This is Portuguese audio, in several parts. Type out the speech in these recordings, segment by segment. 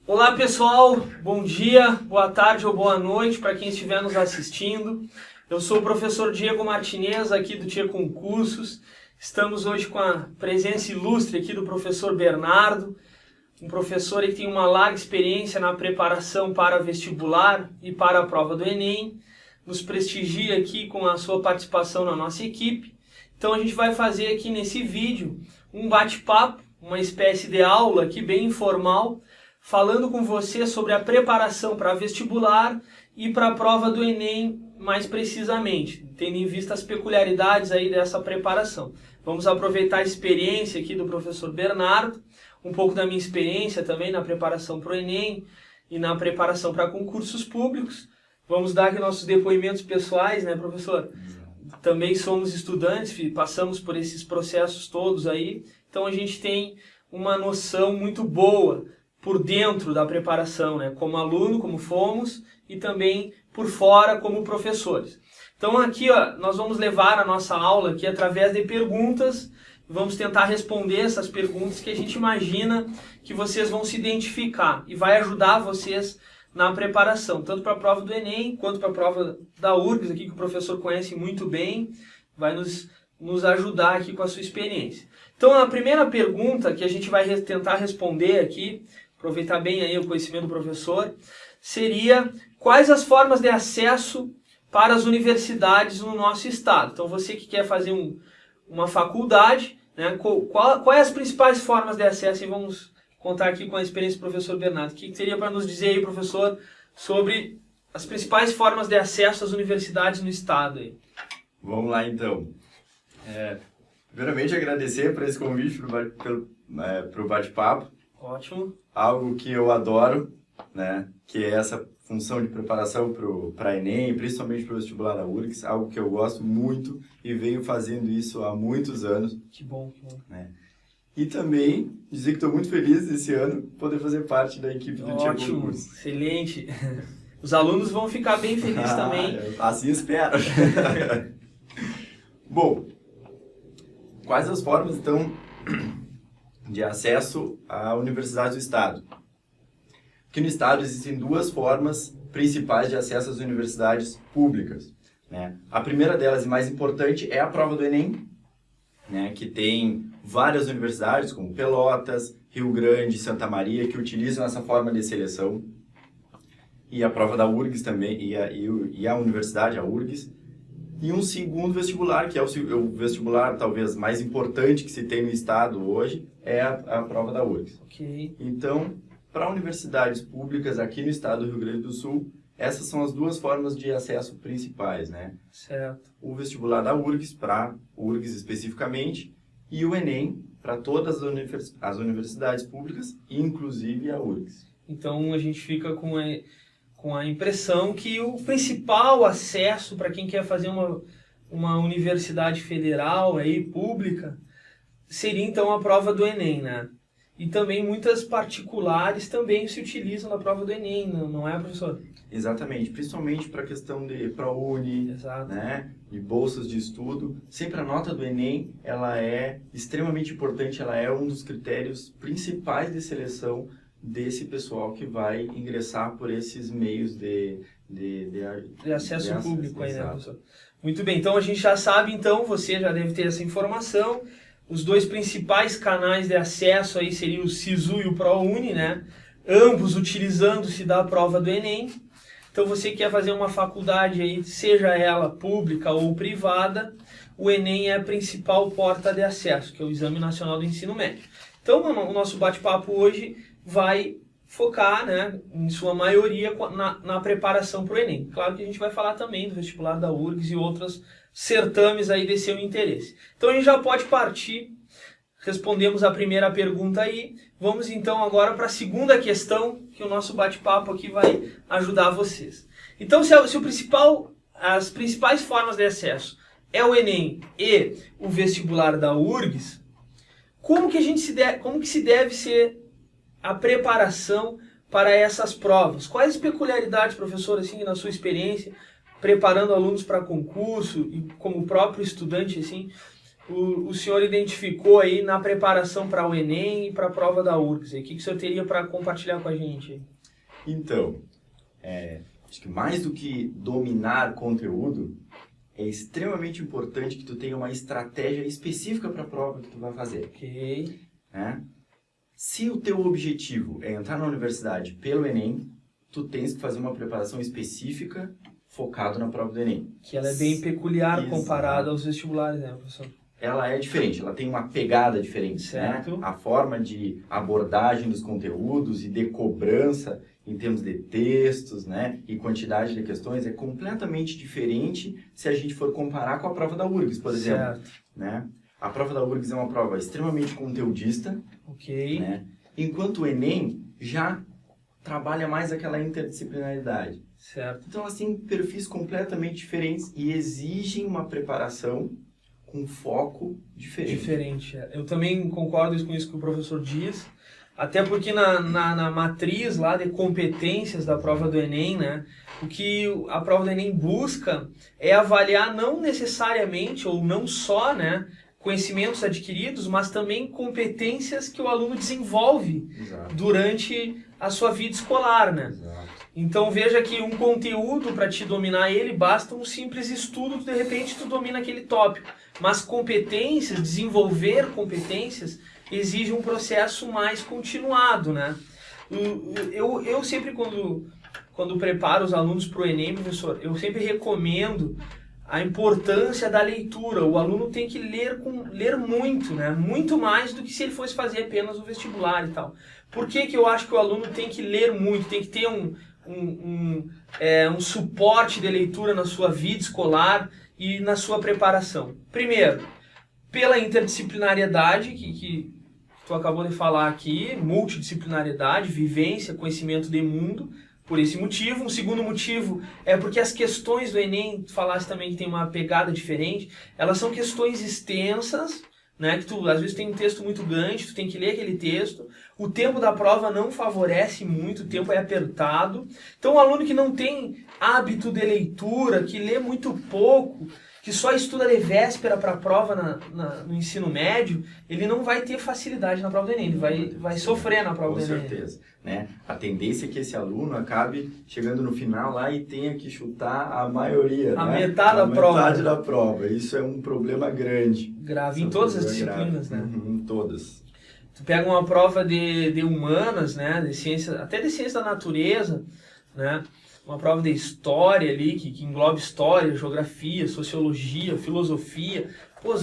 Olá pessoal, bom dia, boa tarde ou boa noite para quem estiver nos assistindo. Eu sou o professor Diego Martinez aqui do Tia Concursos. Estamos hoje com a presença ilustre aqui do professor Bernardo, um professor que tem uma larga experiência na preparação para vestibular e para a prova do Enem. Nos prestigia aqui com a sua participação na nossa equipe. Então a gente vai fazer aqui nesse vídeo um bate-papo, uma espécie de aula aqui bem informal, falando com você sobre a preparação para vestibular e para a prova do Enem mais precisamente, tendo em vista as peculiaridades aí dessa preparação. Vamos aproveitar a experiência aqui do professor Bernardo, um pouco da minha experiência também na preparação para o Enem e na preparação para concursos públicos. Vamos dar aqui nossos depoimentos pessoais, né, professor? Também somos estudantes, passamos por esses processos todos aí, então a gente tem uma noção muito boa por dentro da preparação, né? Como aluno, como fomos, e também por fora como professores. Então aqui ó, nós vamos levar a nossa aula aqui através de perguntas, vamos tentar responder essas perguntas que a gente imagina que vocês vão se identificar e vai ajudar vocês na preparação, tanto para a prova do Enem, quanto para a prova da URGS, aqui que o professor conhece muito bem, vai nos ajudar aqui com a sua experiência. Então a primeira pergunta que a gente vai tentar responder aqui, aproveitar bem aí o conhecimento do professor, seria quais as formas de acesso para as universidades no nosso estado. Então você que quer fazer uma faculdade, né, quais as principais formas de acesso? E vamos contar aqui com a experiência do professor Bernardo. O que teria para nos dizer aí, professor, sobre as principais formas de acesso às universidades no estado? Aí? Vamos lá então. Primeiramente agradecer por esse convite para o bate-papo. Ótimo. Algo que eu adoro, né? Que é essa função de preparação para Enem, principalmente para o vestibular da URGS, algo que eu gosto muito e venho fazendo isso há muitos anos. Que bom, que bom. Né? E também dizer que estou muito feliz esse ano poder fazer parte da equipe do Tia Concursos. Ótimo, excelente. Os alunos vão ficar bem felizes também. Assim espero. Bom, quais as formas então de acesso à universidade do estado? Aqui no estado existem duas formas principais de acesso às universidades públicas, né? A primeira delas e mais importante é a prova do Enem, né? Que tem várias universidades como Pelotas, Rio Grande, Santa Maria que utilizam essa forma de seleção, e a prova da URGS também, e a universidade, a URGS. E um segundo vestibular, que é o vestibular talvez mais importante que se tem no estado hoje, é a prova da URGS. Ok. Então, para universidades públicas aqui no estado do Rio Grande do Sul, essas são as duas formas de acesso principais, né? Certo. O vestibular da URGS, para URGS especificamente, e o Enem para todas as universidades públicas, inclusive a URGS. Então a gente fica com a impressão que o principal acesso para quem quer fazer uma universidade federal aí, pública, seria então a prova do Enem, né? E também muitas particulares também se utilizam da prova do Enem, não é, professor? Exatamente, principalmente para a questão de ProUni, né, de bolsas de estudo. Sempre a nota do Enem, ela é extremamente importante, ela é um dos critérios principais de seleção desse pessoal que vai ingressar por esses meios de acesso público aí, né, professor? Muito bem, então a gente já sabe, então, você já deve ter essa informação. Os dois principais canais de acesso aí seriam o SISU e o ProUni, né? Ambos utilizando-se da prova do Enem. Então você quer fazer uma faculdade aí, seja ela pública ou privada, o Enem é a principal porta de acesso, que é o Exame Nacional do Ensino Médio. Então o nosso bate-papo hoje vai focar, né, em sua maioria, na preparação para o Enem. Claro que a gente vai falar também do vestibular da URGS e outros certames aí de seu interesse. Então a gente já pode partir, respondemos a primeira pergunta aí, vamos então agora para a segunda questão, que o nosso bate-papo aqui vai ajudar vocês. Então se as principais formas de acesso é o Enem e o vestibular da URGS, como que se deve ser a preparação para essas provas? Quais peculiaridades, professor, assim, na sua experiência, preparando alunos para concurso e como próprio estudante, assim, o senhor identificou aí na preparação para o Enem e para a prova da URGS? O que o senhor teria para compartilhar com a gente? Então, acho que mais do que dominar conteúdo, é extremamente importante que tu tenha uma estratégia específica para a prova que tu vai fazer. Ok. Né? Se o teu objetivo é entrar na universidade pelo Enem, tu tens que fazer uma preparação específica focado na prova do Enem. Que ela é bem peculiar. Exato. Comparada aos vestibulares, né, professor? Ela é diferente, ela tem uma pegada diferente, certo. Né? A forma de abordagem dos conteúdos e de cobrança em termos de textos, né, e quantidade de questões é completamente diferente se a gente for comparar com a prova da URGS, por exemplo. Certo. Né? A prova da URGS é uma prova extremamente conteudista, ok. Né? Enquanto o Enem já trabalha mais aquela interdisciplinaridade. Certo. Então, elas têm perfis completamente diferentes e exigem uma preparação com foco diferente. Eu também concordo com isso que o professor diz, até porque na matriz lá de competências da prova do Enem, né, o que a prova do Enem busca é avaliar não necessariamente ou não só, né, conhecimentos adquiridos, mas também competências que o aluno desenvolve Exato. durante a sua vida escolar, né? Exato. Então veja que um conteúdo, para te dominar ele, basta um simples estudo, de repente tu domina aquele tópico. Mas competências, desenvolver competências, exige um processo mais continuado, né? Eu sempre, quando preparo os alunos para o Enem, professor, eu sempre recomendo a importância da leitura. O aluno tem que ler muito, né? Muito mais do que se ele fosse fazer apenas o vestibular e tal. Por que eu acho que o aluno tem que ler muito, tem que ter um suporte de leitura na sua vida escolar e na sua preparação? Primeiro, pela interdisciplinariedade, que tu acabou de falar aqui, multidisciplinariedade, vivência, conhecimento de mundo, por esse motivo. Um segundo motivo é porque as questões do Enem, tu falaste também que tem uma pegada diferente, elas são questões extensas, né, que tu às vezes tem um texto muito grande, tu tem que ler aquele texto, o tempo da prova não favorece muito, o tempo é apertado. Então o aluno que não tem hábito de leitura, que lê muito pouco, que só estuda de véspera para a prova no ensino médio, ele não vai ter facilidade na prova do Enem, ele vai sofrer na prova do Enem. Com certeza. Né? A tendência é que esse aluno acabe chegando no final lá e tenha que chutar a maioria. A né? metade da prova. Metade da prova. Isso é um problema grande. Grave em todas as disciplinas, né? Em todas. Tu pega uma prova de humanas, né? De ciência, até de ciência da natureza, né? Uma prova de história ali, que engloba história, geografia, sociologia, filosofia. Pô,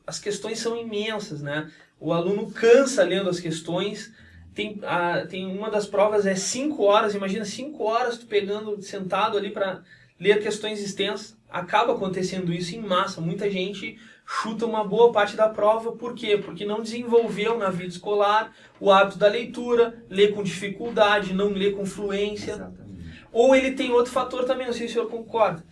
as questões são imensas, né? O aluno cansa lendo as questões. Tem uma das provas 5 horas, imagina 5 horas tu sentado ali para ler questões extensas. Acaba acontecendo isso em massa. Muita gente chuta uma boa parte da prova. Por quê? Porque não desenvolveu na vida escolar o hábito da leitura, lê com dificuldade, não lê com fluência. Exatamente. Ou ele tem outro fator também, não sei se o senhor concorda.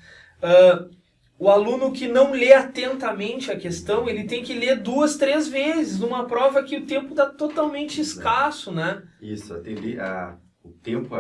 O aluno que não lê atentamente a questão, ele tem que ler 2, 3 vezes, numa prova que o tempo está totalmente escasso, né? Isso, o tempo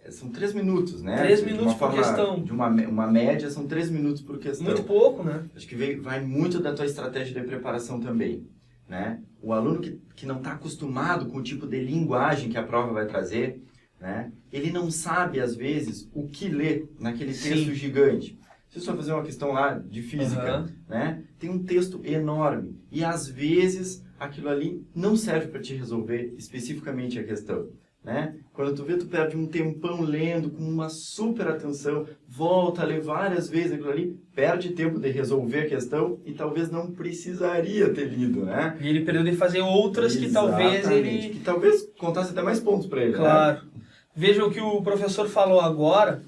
são 3 minutos, né? 3 minutos por questão. De uma média, são 3 minutos por questão. Muito pouco, né? Acho que vai muito da tua estratégia de preparação também, né? O aluno que não está acostumado com o tipo de linguagem que a prova vai trazer, né? Ele não sabe, às vezes, o que ler naquele texto Sim. gigante. Se você fazer uma questão lá de física, né? Tem um texto enorme. E, às vezes, aquilo ali não serve para te resolver especificamente a questão. Né? Quando tu vê, tu perde um tempão lendo com uma super atenção, volta a ler várias vezes aquilo ali, perde tempo de resolver a questão e talvez não precisaria ter lido, né? E ele perdeu de fazer outras que talvez ele... Que talvez contasse até mais pontos para ele, Claro. Né? Vejam o que o professor falou agora.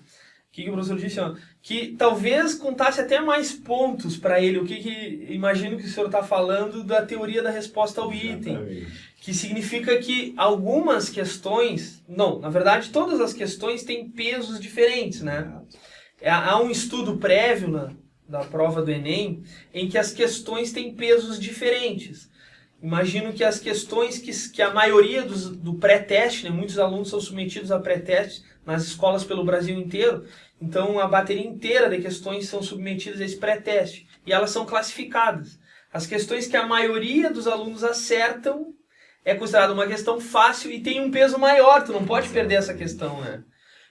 O que o professor disse? Ó, que talvez contasse até mais pontos para ele. Imagino que o senhor está falando da teoria da resposta ao item. Que significa que algumas questões... Não, na verdade, todas as questões têm pesos diferentes, né? Há um estudo prévio da prova do Enem em que as questões têm pesos diferentes. Imagino que as questões que a maioria do pré-teste, né, muitos alunos são submetidos a pré-teste nas escolas pelo Brasil inteiro, então a bateria inteira de questões são submetidas a esse pré-teste e elas são classificadas. As questões que a maioria dos alunos acertam é considerada uma questão fácil e tem um peso maior, tu não pode perder essa questão, né?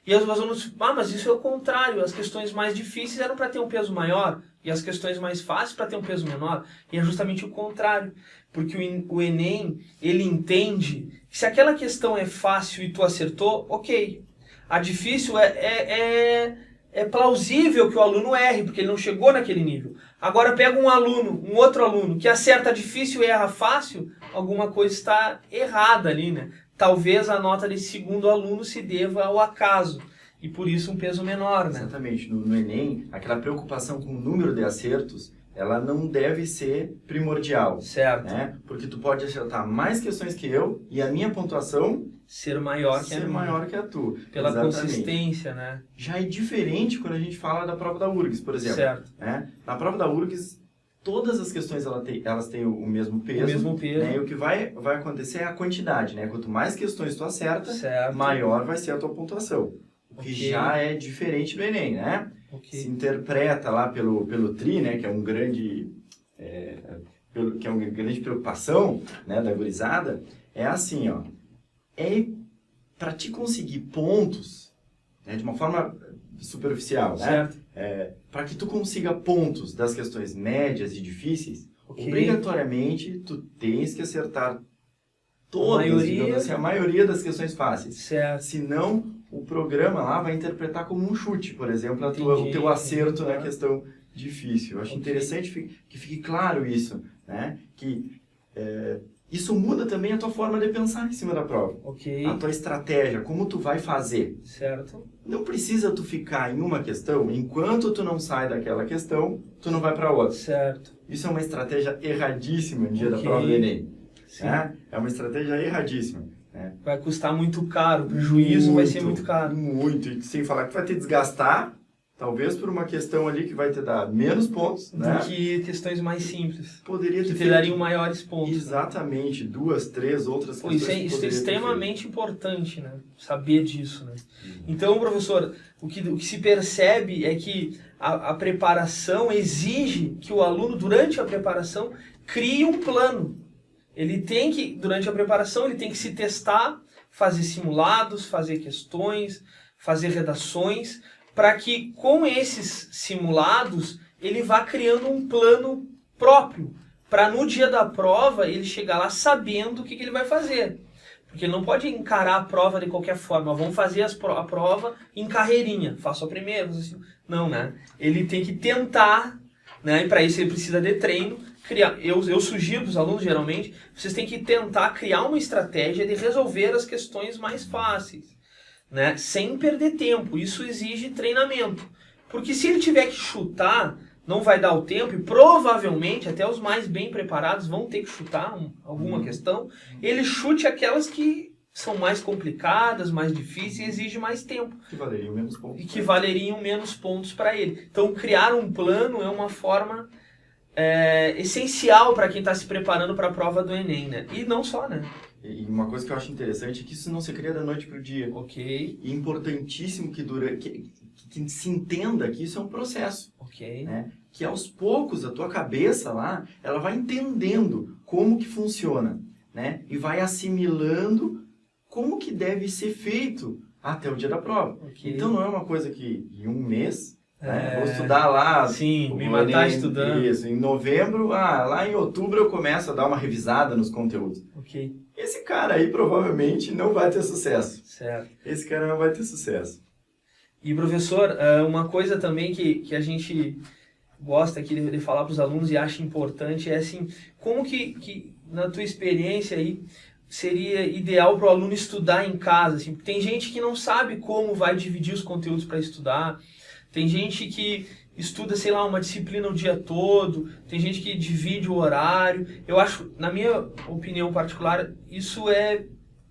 E os alunos, mas isso é o contrário, as questões mais difíceis eram para ter um peso maior e as questões mais fáceis para ter um peso menor. E é justamente o contrário, porque o Enem, ele entende que se aquela questão é fácil e tu acertou, ok. A difícil é plausível que o aluno erre, porque ele não chegou naquele nível. Agora pega um outro aluno, que acerta difícil e erra fácil, alguma coisa está errada ali, né? Talvez a nota desse segundo aluno se deva ao acaso, e por isso um peso menor, né? Exatamente. No Enem, aquela preocupação com o número de acertos, ela não deve ser primordial. Certo. Né? Porque tu pode acertar mais questões que eu e a minha pontuação ser maior que a tua. Pela Exatamente. Consistência, né? Já é diferente quando a gente fala da prova da URGS, por exemplo. Certo. Né? Na prova da URGS, todas as questões elas têm o mesmo peso. O mesmo peso. Né? E o que vai acontecer é a quantidade. Né? Quanto mais questões tu acerta, certo. maior vai ser a que pontuação. O que já é diferente do Enem, né? Se interpreta lá pelo TRI, né? Que é uma grande preocupação, né? Da gurizada. É assim, ó. Para te conseguir pontos, né? De uma forma superficial, certo. né? Para que tu consiga pontos das questões médias e difíceis, obrigatoriamente tu tens que acertar a maioria das questões fáceis. Certo. Senão, o programa lá vai interpretar como um chute, por exemplo, o teu acerto na questão difícil. Eu acho interessante que fique claro isso, né? Que isso muda também a tua forma de pensar em cima da prova. A tua estratégia, como tu vai fazer. Certo. Não precisa tu ficar em uma questão, enquanto tu não sai daquela questão, tu não vai para outra. Certo. Isso é uma estratégia erradíssima no dia da prova do Enem. Né? É uma estratégia erradíssima. Né? Vai custar muito caro, o prejuízo vai ser muito caro. Muito, e sem falar que tu vai te desgastar, talvez por uma questão ali que vai te dar menos pontos, né? Do que questões mais simples. Poderia ter que te dariam maiores pontos. Exatamente, né? 2, 3 outras questões. Isso é extremamente importante, né? Saber disso, né? Então, professor, o que se percebe é que a preparação exige que o aluno, durante a preparação, crie um plano. Ele tem que, durante a preparação, ele tem que se testar, fazer simulados, fazer questões, fazer redações, para que com esses simulados ele vá criando um plano próprio, para no dia da prova ele chegar lá sabendo o que ele vai fazer. Porque ele não pode encarar a prova de qualquer forma, vamos fazer a prova em carreirinha, faço a primeira, assim. Não, né? Ele tem que tentar, né? E para isso ele precisa de treino. Eu sugiro para os alunos, geralmente, vocês têm que tentar criar uma estratégia de resolver as questões mais fáceis, né? Sem perder tempo. Isso exige treinamento. Porque se ele tiver que chutar, não vai dar o tempo, e provavelmente até os mais bem preparados vão ter que chutar alguma questão. Ele chute aquelas que são mais complicadas, mais difíceis e exigem mais tempo. Que valeriam menos pontos. E que valeriam menos pontos para ele. Então, criar um plano é uma forma essencial para quem está se preparando para a prova do Enem, né? E não só, né? E uma coisa que eu acho interessante é que isso não se cria da noite para o dia. Ok. E importantíssimo que se entenda que isso é um processo. Ok. Né? Que aos poucos a tua cabeça lá, ela vai entendendo como que funciona, né? E vai assimilando como que deve ser feito até o dia da prova. Okay. Então não é uma coisa que em um mês, né? Vou estudar lá. Sim, me matar estudando. Isso, em novembro, lá em outubro eu começo a dar uma revisada nos conteúdos. Ok. Esse cara aí provavelmente não vai ter sucesso. Certo. Esse cara não vai ter sucesso. E professor, uma coisa também que a gente gosta aqui de falar para os alunos e acha importante é assim, como que na tua experiência aí seria ideal para o aluno estudar em casa? Assim, tem gente que não sabe como vai dividir os conteúdos para estudar, tem gente que estuda, sei lá, uma disciplina o dia todo, tem gente que divide o horário. Eu acho, na minha opinião particular,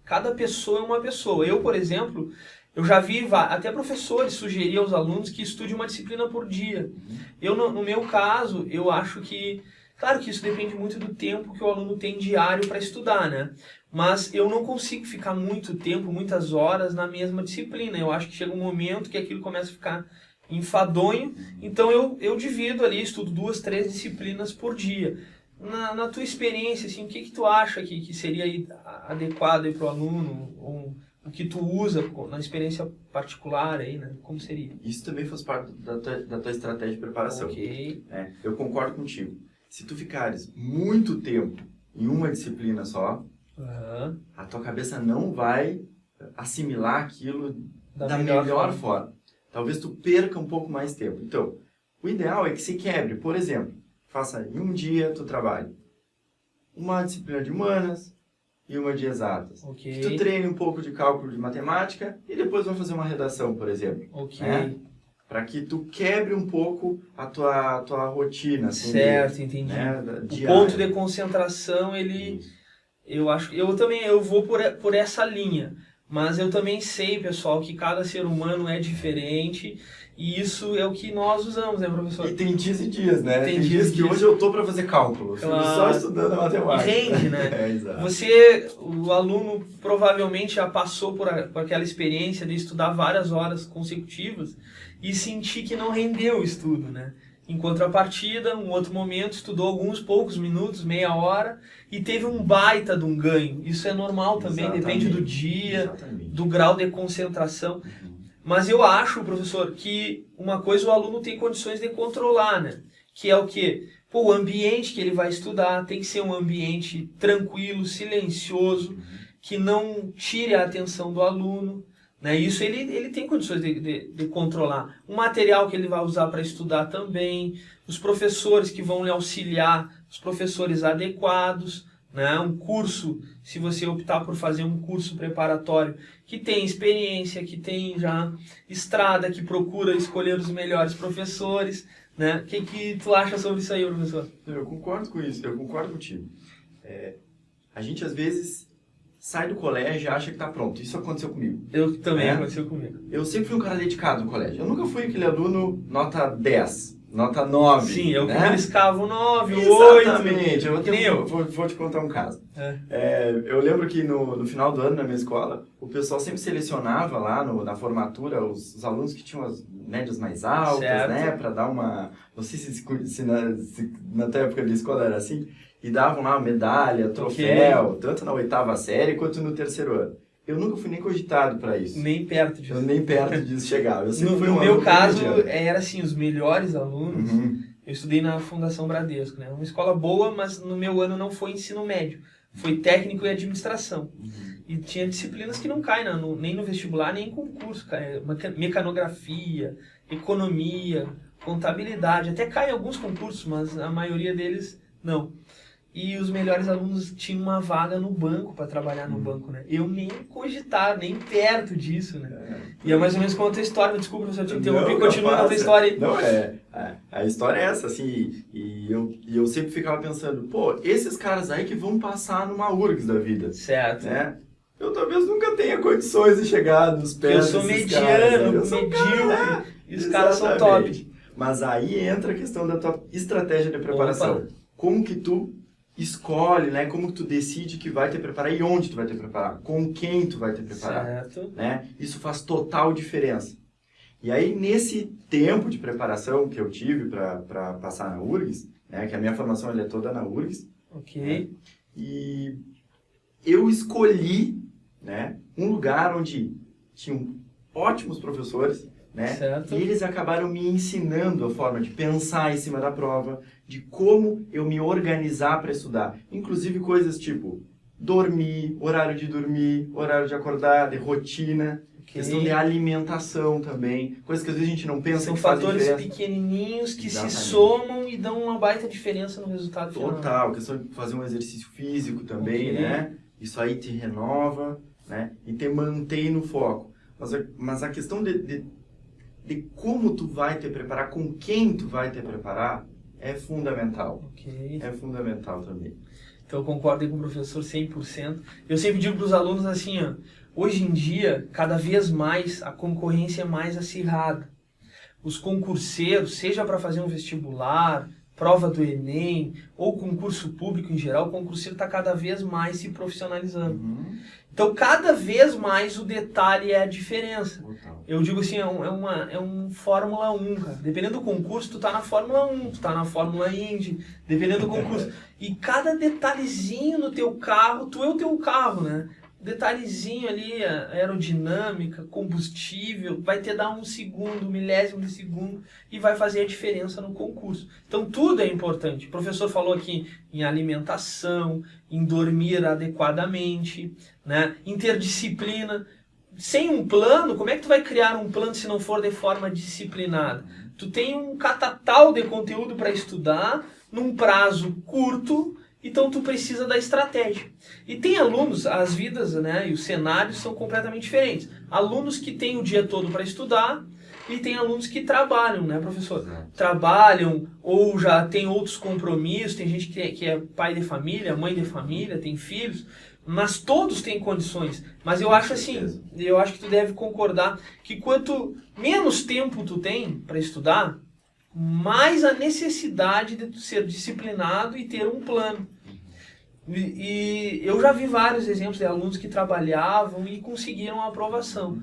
cada pessoa é uma pessoa. Eu, por exemplo, eu já vi até professores sugerir aos alunos que estude uma disciplina por dia. Eu, no meu caso, eu acho que, claro que isso depende muito do tempo que o aluno tem diário para estudar, né? Mas eu não consigo ficar muito tempo, muitas horas na mesma disciplina. Eu acho que chega um momento que aquilo começa a ficar enfadonho, então eu divido ali, estudo 2, 3 disciplinas por dia. na tua experiência, assim, o que tu acha que seria aí adequado para o aluno, ou o que tu usa na experiência particular aí, né? Como seria? Isso também faz parte da tua estratégia de preparação. Ok. Eu concordo contigo. Se tu ficares muito tempo em uma disciplina só, a tua cabeça não vai assimilar aquilo da melhor forma. Talvez tu perca um pouco mais tempo. Então, o ideal é que se quebre. Por exemplo, faça em um dia tu trabalhe uma disciplina de humanas e uma de exatas. Ok. Que tu treine um pouco de cálculo de matemática e depois vai fazer uma redação, por exemplo. Ok. Né? Para que tu quebre um pouco a tua rotina. Assim, certo, entendi. Né, o ponto de concentração, ele... Eu vou por essa linha. Mas eu também sei, pessoal, que cada ser humano é diferente e isso é o que nós usamos, né, professor? E tem dias e dias, né? Tem dias que hoje eu tô para fazer cálculo, só estudando a matemática. Rende, né? Exato. O aluno provavelmente já passou por aquela experiência de estudar várias horas consecutivas e sentir que não rendeu o estudo, né? Em contrapartida, um outro momento, estudou alguns poucos minutos, meia hora, e teve um baita de um ganho. Isso é normal também, depende do dia, do grau de concentração. Mas eu acho, professor, que uma coisa o aluno tem condições de controlar, né? Que é o quê? O ambiente que ele vai estudar tem que ser um ambiente tranquilo, silencioso, que não tire a atenção do aluno. Né? Isso ele tem condições de controlar. O material que ele vai usar para estudar também, os professores que vão lhe auxiliar, os professores adequados, né? Um curso, se você optar por fazer um curso preparatório que tem experiência, que tem já estrada, que procura escolher os melhores professores. Né? O que tu acha sobre isso aí, professor? Eu concordo com isso, eu concordo contigo. A gente às vezes sai do colégio e acha que está pronto. Isso aconteceu comigo. Eu também aconteceu comigo. Eu sempre fui um cara dedicado no colégio. Eu nunca fui aquele aluno nota 10, nota 9. Sim, eu né? que beliscava o 9, o 8. Exatamente. Eu vou te contar um caso. Eu lembro que no final do ano, na minha escola, o pessoal sempre selecionava lá na formatura os alunos que tinham as médias mais altas, né? Para dar uma... Não sei se na tua época de escola era assim. E davam lá medalha, troféu, tanto na 8ª série quanto no 3º ano. Eu nunca fui nem cogitado para isso. Nem perto disso. Nem perto disso chegava. No meu caso, era assim, os melhores alunos. Eu estudei na Fundação Bradesco, né? Uma escola boa, mas no meu ano não foi ensino médio. Foi técnico e administração. E tinha disciplinas que não caem nem no vestibular, nem em concurso. Mecanografia, economia, contabilidade. Até cai em alguns concursos, mas a maioria deles não. E os melhores alunos tinham uma vaga no banco para trabalhar no banco, né? Eu nem cogitar, nem perto disso, né? E é mais ou menos como a tua história. Desculpa, professor, te interrompi. Continua a tua história aí. Não, a história é essa, assim. E eu sempre ficava pensando, esses caras aí que vão passar numa URGS da vida. Certo. Né? Eu talvez nunca tenha condições de chegar nos pés desses caras. Eu sou mediano, medíocre. E os caras são top. Mas aí entra a questão da tua estratégia de preparação. Como que tu escolhe, né? Como tu decide que vai te preparar e onde tu vai te preparar, com quem tu vai te preparar, certo. Né? Isso faz total diferença. E aí, nesse tempo de preparação que eu tive para passar na URGS, né? Que a minha formação é toda na URGS, né? E eu escolhi, né? Um lugar onde tinham ótimos professores, né? Certo. E eles acabaram me ensinando a forma de pensar em cima da prova, de como eu me organizar para estudar. Inclusive coisas tipo dormir, horário de acordar, de rotina, questão de alimentação também, coisas que às vezes a gente não pensa. São que fazem fatores diferença. pequenininhos que se somam e dão uma baita diferença no resultado final. Total, questão de fazer um exercício físico também, né? Isso aí te renova, né? E te mantém no foco. Mas a questão de como tu vai te preparar, com quem tu vai te preparar, é fundamental. É fundamental também. Então eu concordo com o professor 100%. Eu sempre digo para os alunos assim, hoje em dia, cada vez mais, a concorrência é mais acirrada. Os concurseiros, seja para fazer um vestibular, prova do Enem, ou concurso público em geral, o concurseiro está cada vez mais se profissionalizando. Então, cada vez mais o detalhe é a diferença. Total. Eu digo assim, é um Fórmula 1, cara. Dependendo do concurso, tu tá na Fórmula 1, tu tá na Fórmula Indy, dependendo do concurso. E cada detalhezinho no teu carro, tu é o teu carro, né? Detalhezinho ali, aerodinâmica, combustível, vai te dar um segundo, um milésimo de segundo e vai fazer a diferença no concurso. Então tudo é importante. O professor falou aqui em alimentação, em dormir adequadamente, né? Em ter disciplina. Sem um plano, como é que tu vai criar um plano se não for de forma disciplinada? Tu tem um catatal de conteúdo para estudar num prazo curto. Então tu precisa da estratégia. E tem alunos, as vidas, né, e os cenários são completamente diferentes. Alunos que têm o dia todo para estudar e tem alunos que trabalham, né, professor? Exato. Trabalham ou já tem outros compromissos, tem gente que é pai de família, mãe de família, tem filhos, mas todos têm condições. Mas eu acho assim, eu acho que tu deve concordar que quanto menos tempo tu tem para estudar, mais a necessidade de tu ser disciplinado e ter um plano. E eu já vi vários exemplos de alunos que trabalhavam e conseguiram a aprovação.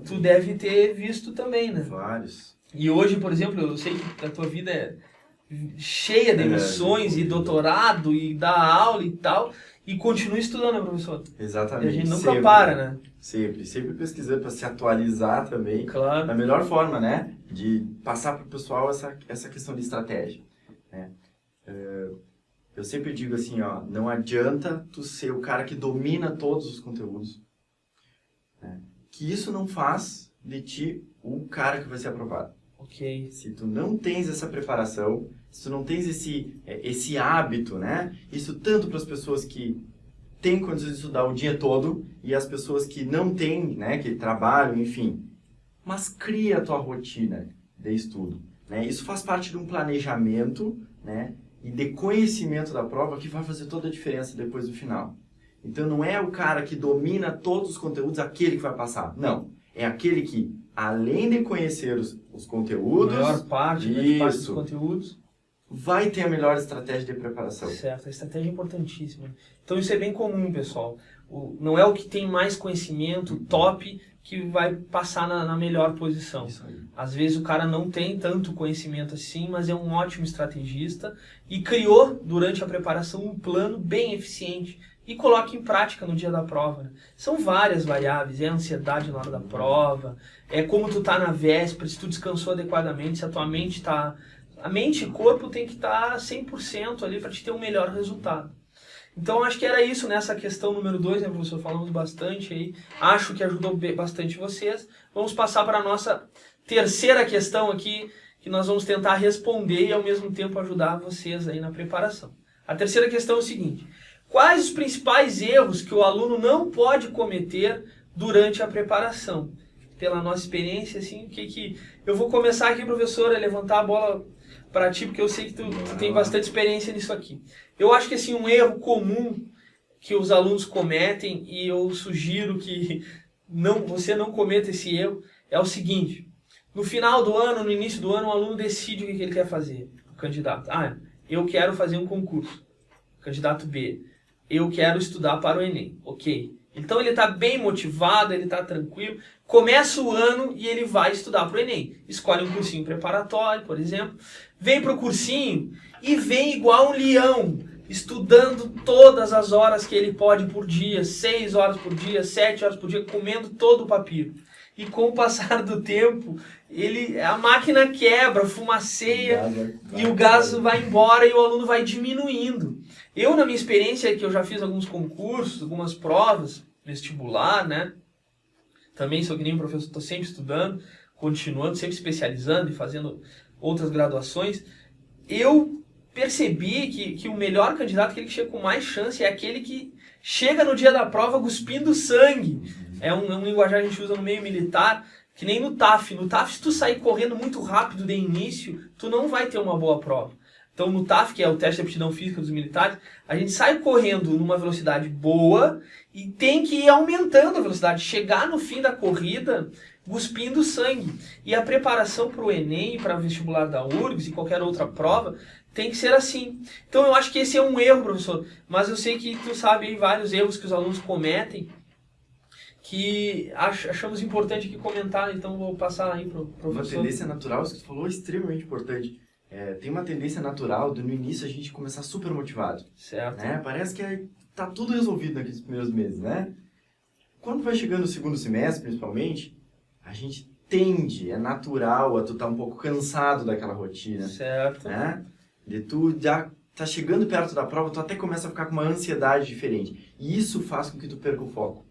Tu deve ter visto também, né? Vários. E hoje, por exemplo, eu sei que a tua vida é cheia de missões e doutorado e dá aula e tal, e continua estudando, né, professor? Exatamente. E a gente nunca sempre, para, né? Sempre pesquisando para se atualizar também. Claro. Da melhor forma, né? De passar para o pessoal essa questão de estratégia. Né? Eu sempre digo assim, ó, não adianta tu ser o cara que domina todos os conteúdos. Né? Que isso não faz de ti o cara que vai ser aprovado. Ok. Se tu não tens essa preparação, se tu não tens esse hábito, né? Isso tanto para as pessoas que têm condições de estudar o dia todo e as pessoas que não têm, né? Que trabalham, enfim. Mas cria a tua rotina de estudo, né? Isso faz parte de um planejamento, né? E de conhecimento da prova que vai fazer toda a diferença depois do final. Então não é o cara que domina todos os conteúdos aquele que vai passar. Não. É aquele que, além de conhecer os conteúdos... A maior parte, grande parte dos conteúdos... vai ter a melhor estratégia de preparação. Certo, a estratégia é importantíssima. Então isso é bem comum, pessoal. Não é o que tem mais conhecimento, top, que vai passar na melhor posição. Isso aí. Às vezes o cara não tem tanto conhecimento assim, mas é um ótimo estrategista e criou, durante a preparação, um plano bem eficiente e coloca em prática no dia da prova. Né? São várias variáveis, é a ansiedade na hora da prova, é como tu tá na véspera, se tu descansou adequadamente, se a tua mente tá... A mente e corpo tem que estar 100% ali para te ter um melhor resultado. Então, acho que era isso nessa questão número 2, né, professor? Falamos bastante aí. Acho que ajudou bastante vocês. Vamos passar para a nossa terceira questão aqui, que nós vamos tentar responder e, ao mesmo tempo, ajudar vocês aí na preparação. A terceira questão é o seguinte. Quais os principais erros que o aluno não pode cometer durante a preparação? Pela nossa experiência, assim, o que... Eu vou começar aqui, professor, a levantar a bola para ti, porque eu sei que tu tem bastante experiência nisso aqui. Eu acho que assim, um erro comum que os alunos cometem, e eu sugiro que você não cometa esse erro, é o seguinte. No final do ano, no início do ano, o aluno decide o que ele quer fazer, o candidato. Eu quero fazer um concurso. Candidato B. Eu quero estudar para o Enem. Ok. Então ele está bem motivado, ele está tranquilo. Começa o ano e ele vai estudar para o Enem. Escolhe um cursinho preparatório, por exemplo. Vem para o cursinho e vem igual um leão, estudando todas as horas que ele pode por dia, 6 horas por dia, 7 horas por dia, comendo todo o papiro. E com o passar do tempo, a máquina quebra, fumaceia, e o gás vai embora e o aluno vai diminuindo. Eu, na minha experiência, que eu já fiz alguns concursos, algumas provas, vestibular, né? Também sou que nem um professor, estou sempre estudando, continuando, sempre especializando e fazendo outras graduações. Eu percebi que o melhor candidato, aquele que chega com mais chance, é aquele que chega no dia da prova cuspindo sangue. É um linguajar que a gente usa no meio militar, que nem no TAF. No TAF, se tu sair correndo muito rápido de início, tu não vai ter uma boa prova. Então, no TAF, que é o teste de aptidão física dos militares, a gente sai correndo numa velocidade boa e tem que ir aumentando a velocidade, chegar no fim da corrida cuspindo sangue. E a preparação para o Enem, para o vestibular da URGS e qualquer outra prova, tem que ser assim. Então, eu acho que esse é um erro, professor, mas eu sei que tu sabe aí vários erros que os alunos cometem que achamos importante aqui comentar, então vou passar aí para o professor. Uma tendência natural, isso que tu falou, é extremamente importante. Tem uma tendência natural de no início a gente começar super motivado. Certo. Né? Parece que tá tudo resolvido naqueles primeiros meses, né? Quando vai chegando o segundo semestre, principalmente, a gente tende, é natural, a tu tá um pouco cansado daquela rotina. Certo. Né? De tu já tá chegando perto da prova, tu até começa a ficar com uma ansiedade diferente. E isso faz com que tu perca o foco.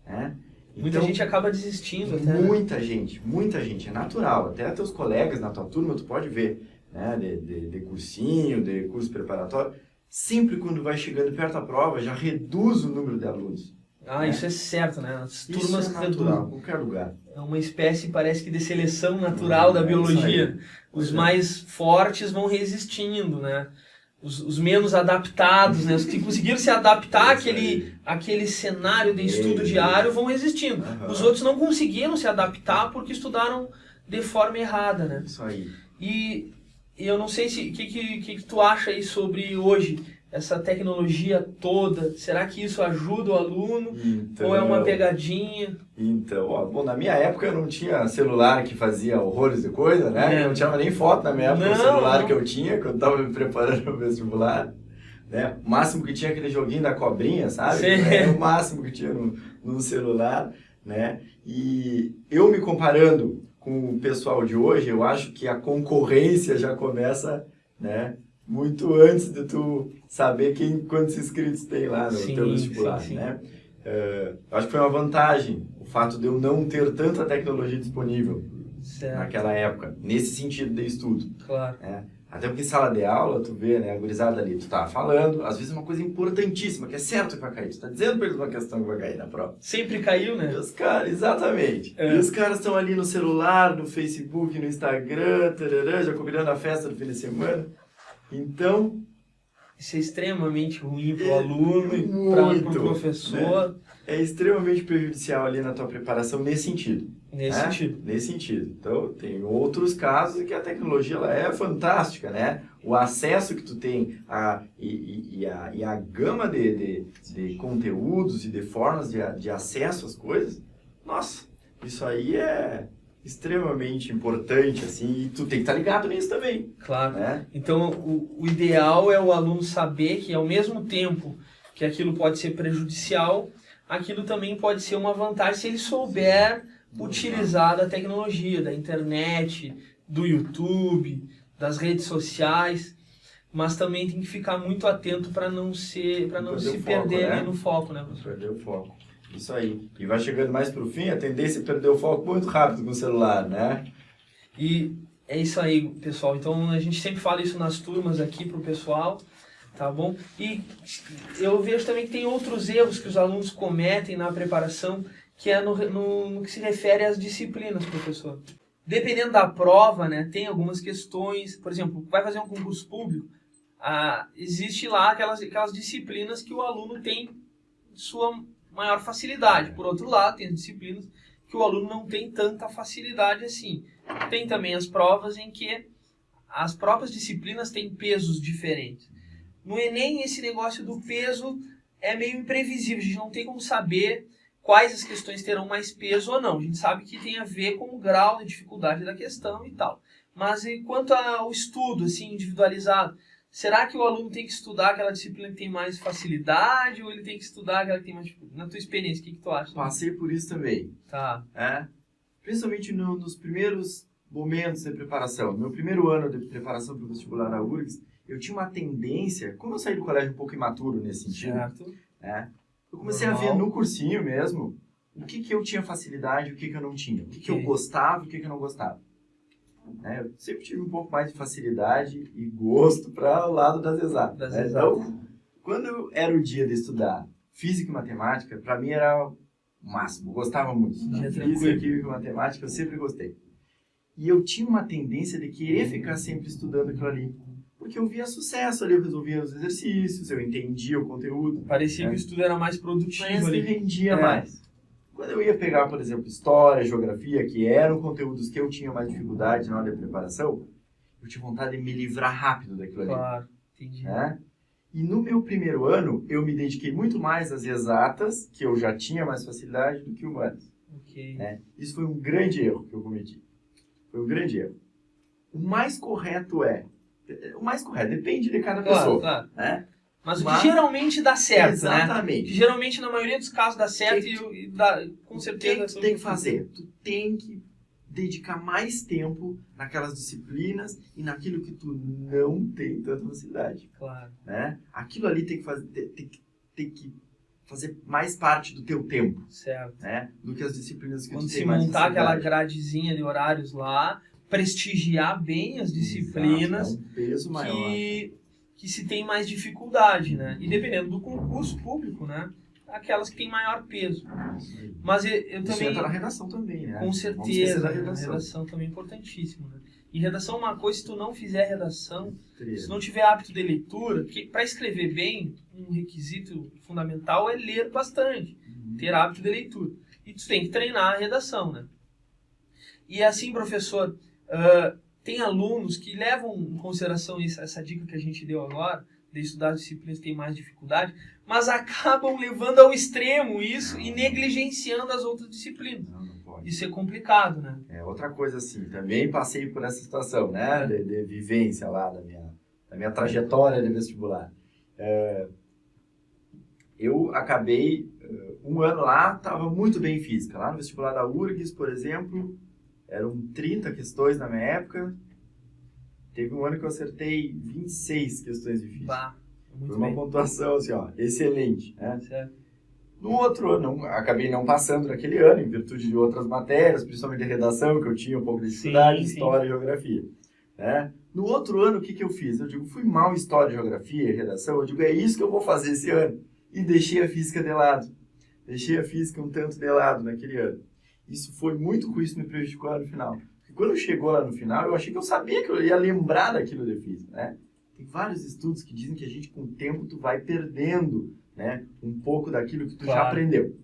Né? Muita Então, gente acaba desistindo até. muita gente, é natural. Até teus colegas na tua turma, tu pode ver, né? De cursinho, de curso preparatório. Sempre quando vai chegando perto da prova, já reduz o número de alunos. Isso é certo, né? As Isso turmas é natural, em qualquer lugar. É uma espécie, parece que, de seleção natural da biologia. Os mais fortes vão resistindo, né? Os menos adaptados, né? Os que conseguiram se adaptar àquele cenário de estudo diário vão resistindo. Os outros não conseguiram se adaptar porque estudaram de forma errada, né? Isso aí. E eu não sei o que tu acha aí sobre hoje, essa tecnologia toda. Será que isso ajuda o aluno? Ou é uma pegadinha? Bom, na minha época eu não tinha celular que fazia horrores de coisa, né? Eu não tirava nem foto na minha época, o celular que eu tinha, quando eu estava me preparando para o vestibular. Né? O máximo que tinha aquele joguinho da cobrinha, sabe? Era o máximo que tinha no celular, né? E eu me comparando com o pessoal de hoje, eu acho que a concorrência já começa, né? Muito antes de tu saber quantos inscritos tem lá no teu vestibular, né? Acho que foi uma vantagem o fato de eu não ter tanta tecnologia disponível naquela época, nesse sentido de estudo. Claro. Né? Até porque em sala de aula, tu vê, né, a gurizada ali, tu tá falando, às vezes é uma coisa importantíssima, que é certo que vai cair. Tu tá dizendo pra eles uma questão que vai cair na prova. Sempre caiu, né? E os caras, exatamente. E os caras estão ali no celular, no Facebook, no Instagram, tarará, já combinando a festa do fim de semana. Então, isso é extremamente ruim para o aluno e para o professor. Né? É extremamente prejudicial ali na tua preparação nesse sentido. Nesse sentido. Então, tem outros casos em que a tecnologia ela é fantástica, né? O acesso que tu tem e a gama de conteúdos e de formas de acesso às coisas, nossa, isso aí é extremamente importante, assim, e tu tem que estar ligado nisso também. Claro. Né? Então, o ideal é o aluno saber que, ao mesmo tempo que aquilo pode ser prejudicial, aquilo também pode ser uma vantagem se ele souber utilizar da tecnologia, da internet, do YouTube, das redes sociais, mas também tem que ficar muito atento para não se perder ali no foco, né, professor? Perder o foco. Isso aí. E vai chegando mais pro fim, a tendência é perder o foco muito rápido com o celular, né? E é isso aí, pessoal. Então, a gente sempre fala isso nas turmas aqui pro pessoal, tá bom? E eu vejo também que tem outros erros que os alunos cometem na preparação, que é no que se refere às disciplinas, professor. Dependendo da prova, né, tem algumas questões, por exemplo, vai fazer um concurso público, existe lá aquelas disciplinas que o aluno tem sua maior facilidade. Por outro lado, tem as disciplinas que o aluno não tem tanta facilidade assim. Tem também as provas em que as próprias disciplinas têm pesos diferentes. No Enem, esse negócio do peso é meio imprevisível. A gente não tem como saber quais as questões terão mais peso ou não. A gente sabe que tem a ver com o grau de dificuldade da questão e tal. Mas quanto ao estudo assim, individualizado, será que o aluno tem que estudar aquela disciplina que tem mais facilidade ou ele tem que estudar aquela que tem mais dificuldade? Na tua experiência, o que tu acha? Passei por isso também. Tá. Principalmente nos primeiros momentos de preparação. No meu primeiro ano de preparação para o vestibular da URGS, eu tinha uma tendência, como eu saí do colégio um pouco imaturo nesse sentido, certo. Eu comecei a ver no cursinho mesmo o que eu tinha facilidade e o que eu não tinha. O que eu gostava e o que eu não gostava. Eu sempre tive um pouco mais de facilidade e gosto para o lado das exatas. Então, quando era o dia de estudar física e matemática, para mim era o máximo. Eu gostava muito. Física, química e matemática eu sempre gostei. E eu tinha uma tendência de querer ficar sempre estudando aquilo ali. Porque eu via sucesso ali, eu resolvia os exercícios, eu entendia o conteúdo. Parecia que o estudo era mais produtivo ali. Parece que rendia mais. Quando eu ia pegar, por exemplo, história, geografia, que eram conteúdos que eu tinha mais dificuldade na hora da preparação, eu tinha vontade de me livrar rápido daquilo ali. Claro, entendi. E no meu primeiro ano, eu me dediquei muito mais às exatas, que eu já tinha mais facilidade, do que humanas. Ok. Né? Isso foi um grande erro que eu cometi. Foi um grande erro. O mais correto, depende de cada pessoa. Claro. Né? Mas o que geralmente dá certo, exatamente. né? Que geralmente, na maioria dos casos, dá certo e dá, com certeza... O que tu tem que fazer? Tu tem que dedicar mais tempo naquelas disciplinas e naquilo que tu não tem tanta facilidade. Claro. Né? Aquilo ali tem que fazer mais parte do teu tempo. Certo. Né? Do que as disciplinas que quando tu tem mais facilidade. Quando se montar aquela gradezinha de horários lá, prestigiar bem as disciplinas. Exato, é um peso maior. Que se tem mais dificuldade, né? E dependendo do concurso público, né? Aquelas que têm maior peso. Mas eu também... Isso entra na redação também, né? Com certeza. Da redação. A redação também é importantíssimo, né? E redação é uma coisa, se tu não fizer redação, se não tiver hábito de leitura, porque para escrever bem, um requisito fundamental é ler bastante, ter hábito de leitura. E tu tem que treinar a redação, né? E assim, professor, tem alunos que levam em consideração essa dica que a gente deu agora, de estudar as disciplinas que têm mais dificuldade, mas acabam levando ao extremo isso e negligenciando as outras disciplinas. Não pode. Isso é complicado, né? Outra coisa assim, também passei por essa situação, né? De vivência lá da minha trajetória de vestibular. Eu acabei, um ano lá, estava muito bem em física. Lá no vestibular da URGS, por exemplo, eram 30 questões na minha época. Teve um ano que eu acertei 26 questões de física. Bah, muito foi uma bem. pontuação assim, excelente. Né? Certo. No outro ano, acabei não passando naquele ano, em virtude de outras matérias, principalmente de redação, que eu tinha um pouco de dificuldade, história e geografia. Né? No outro ano, o que eu fiz? Eu digo, fui mal em história, geografia e redação, eu digo, é isso que eu vou fazer esse ano. E deixei a física de lado. Deixei a física um tanto de lado naquele ano. Isso foi muito ruim, isso me prejudicou lá no final. Porque quando chegou lá no final, eu achei que eu sabia que eu ia lembrar daquilo de física, né? Tem vários estudos que dizem que a gente, com o tempo, tu vai perdendo, né, um pouco daquilo que tu já aprendeu.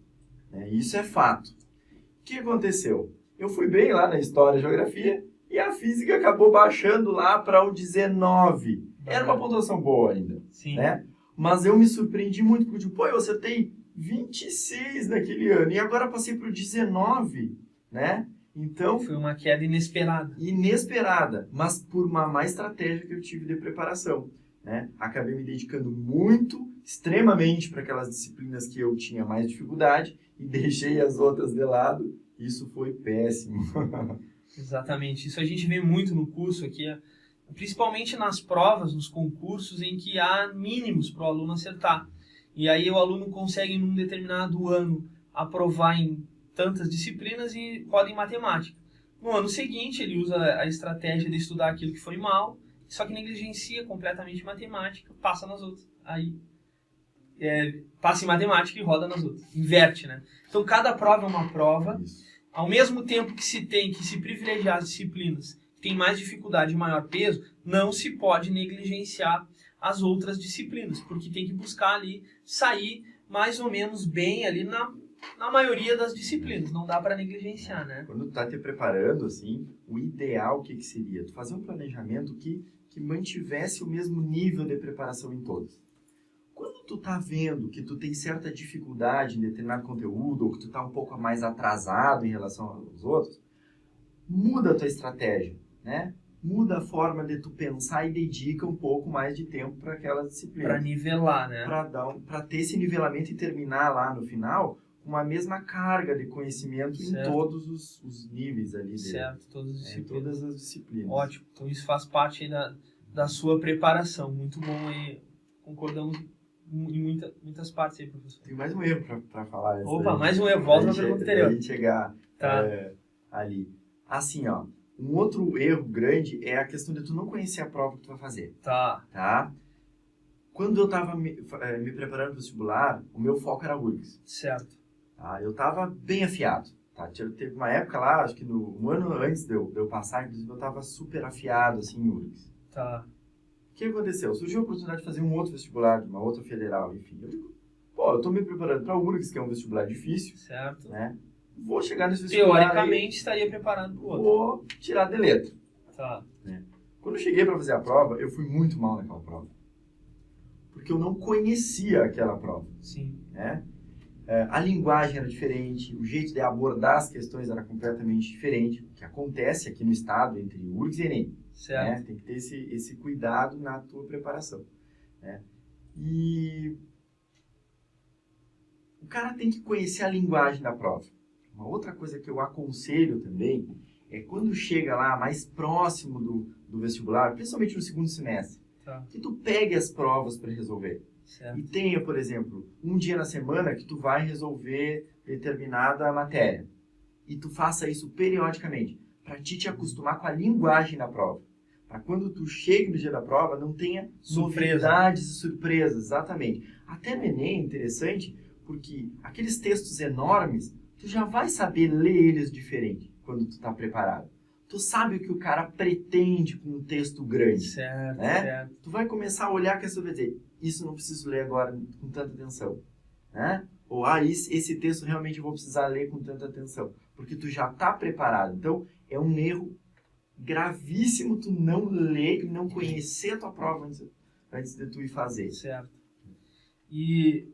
Né? Isso é fato. O que aconteceu? Eu fui bem lá na história e geografia e a física acabou baixando lá para o 19. Era uma pontuação boa ainda. Sim. Né? Mas eu me surpreendi muito, porque eu digo, eu acertei 26 naquele ano e agora passei para o 19, né? Então, foi uma queda inesperada. Inesperada, mas por uma má estratégia que eu tive de preparação. Né? Acabei me dedicando extremamente para aquelas disciplinas que eu tinha mais dificuldade e deixei as outras de lado. Isso foi péssimo. Exatamente. Isso a gente vê muito no curso aqui, principalmente nas provas, nos concursos em que há mínimos para o aluno acertar. E aí o aluno consegue, em um determinado ano, aprovar em tantas disciplinas e roda em matemática. No ano seguinte, ele usa a estratégia de estudar aquilo que foi mal, só que negligencia completamente matemática, passa nas outras. Aí passa em matemática e roda nas outras. Inverte, né? Então, cada prova é uma prova. Isso. Ao mesmo tempo que se tem que se privilegiar as disciplinas que têm mais dificuldade e maior peso, não se pode negligenciar as outras disciplinas, porque tem que buscar ali sair mais ou menos bem ali na maioria das disciplinas. Não dá para negligenciar, né? Quando tu tá te preparando, assim, o ideal, o que seria? Tu fazer um planejamento que mantivesse o mesmo nível de preparação em todos. Quando tu tá vendo que tu tem certa dificuldade em determinado conteúdo, ou que tu tá um pouco mais atrasado em relação aos outros, muda a tua estratégia, né? Muda a forma de tu pensar e dedica um pouco mais de tempo para aquela disciplina. Para nivelar, né? Para ter esse nivelamento e terminar lá no final com a mesma carga de conhecimento em todos os níveis ali. Certo, todas as disciplinas. Ótimo, então isso faz parte aí da sua preparação. Muito bom aí, concordamos em muitas partes aí, professor. Tem mais um erro para falar. Opa, mais um erro, volta na pergunta anterior. Para chegar ali. Assim, um outro erro grande é a questão de tu não conhecer a prova que tu vai fazer. Tá? Quando eu estava me preparando para o vestibular, o meu foco era URGS. Certo. Tá? Eu estava bem afiado. Tá? Teve uma época lá, acho que um ano antes de eu passar, inclusive, eu estava super afiado assim, em URGS. Tá. O que aconteceu? Surgiu a oportunidade de fazer um outro vestibular, de uma outra federal, enfim. Eu digo, eu estou me preparando para a URGS, que é um vestibular difícil. Certo. Né? Vou chegar nesse vestibular. Teoricamente, estaria preparado para o outro. Vou tirar de letra. Tá. Né? Quando eu cheguei para fazer a prova, eu fui muito mal naquela prova. Por porque eu não conhecia aquela prova. Sim. Né? A linguagem era diferente, o jeito de abordar as questões era completamente diferente, o que acontece aqui no estado entre URGS e Enem. Certo. Né? Tem que ter esse cuidado na tua preparação. Né? E o cara tem que conhecer a linguagem da prova. Uma outra coisa que eu aconselho também é quando chega lá mais próximo do vestibular, principalmente no segundo semestre, que tu pegue as provas para resolver. Certo. E tenha, por exemplo, um dia na semana que tu vai resolver determinada matéria. E tu faça isso periodicamente, para te acostumar com a linguagem da prova. Para quando tu chegue no dia da prova, não tenha novidades e surpresas. Exatamente. Até no Enem é interessante, porque aqueles textos enormes, tu já vai saber ler eles diferente quando tu está preparado. Tu sabe o que o cara pretende com um texto grande. Certo, né? certo. Tu vai começar a olhar a questão e vai dizer, isso não preciso ler agora com tanta atenção. Né? Ou, esse texto realmente eu vou precisar ler com tanta atenção. Porque tu já está preparado. Então, é um erro gravíssimo tu não ler e não conhecer a tua prova antes de tu ir fazer. Certo. E